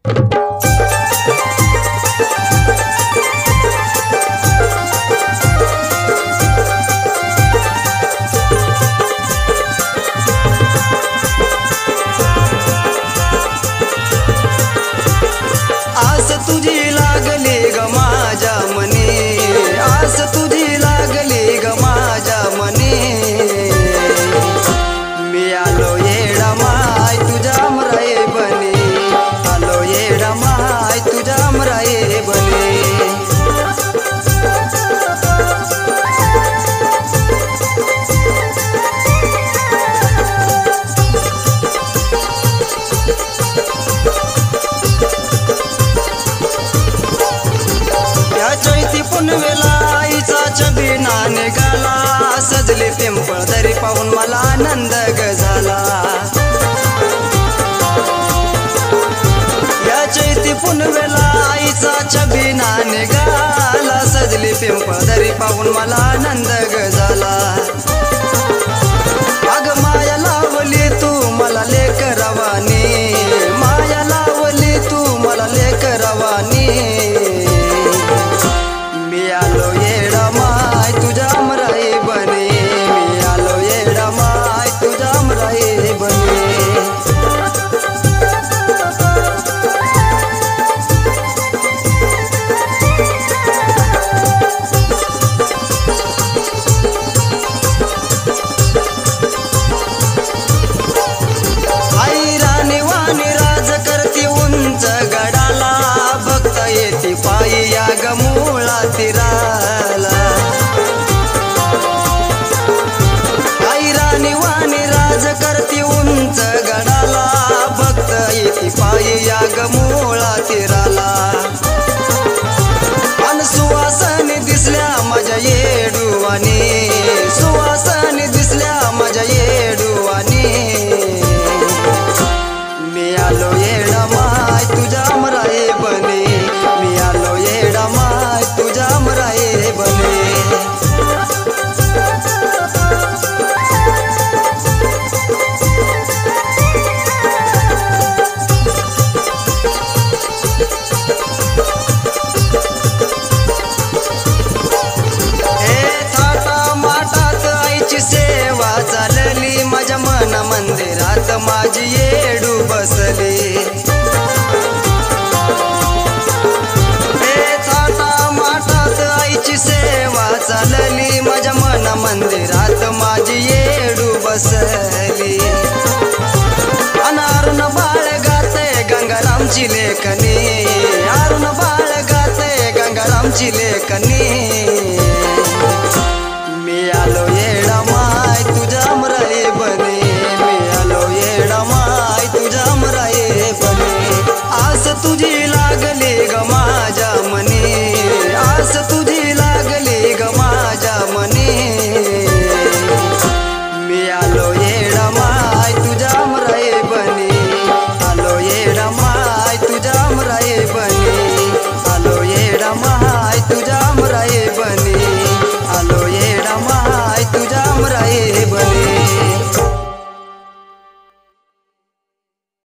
आस तुझी लागली ग माझ्या मनी, आस तुझी लागली ग माझ्या मनी। मी आलो येडा माय तुझ्या मराई बनी, आलो येडा माय तुझ्या मराई बनी। चैती पुनवेला आईचा छबिना निघाला, सजले पिंपळ दरी पाहून मला आनंद ग झाला। या चैती पुनवेला आईचा छबिना निघाला, सजले पिंपळ दरी पाहून मला आनंद ग झाला। अग माया लावली तू मला लेकरवानी, माया लावली तू मला लेकरवानी। मी आलो येडा माय तुझ्या मराई बनी, मी आलो येडा माय तुझ्या मराई बनी। आई राणी वाणी राज करती उंच गडाला, भक्त येती पायी या ग मुळा तीराला। आई राणी वाणी राज करती उंच गडाला, भक्त येती पायी या ग मुळा तीराला। अन सुवासनी दिसल्या माझ्या येडुवानी, सुवासनी दिसल्या माझ्या येडुवानी। मी आलो येडा माय तुझ्या मराई बनी, मी आलो येडा माय तुझ्या मराई बनी। आईची सेवा चालली, माझ्या मन मंदिरात माझी येडू बसली। थाटा माटात आईची सेवा चालली, माझ्या मन मंदिरात माझी येडू बसली। अनारुण बाळ गाते गंगारामची लेखनी, अरुण बाळ गाते गंगारामची लेखनी।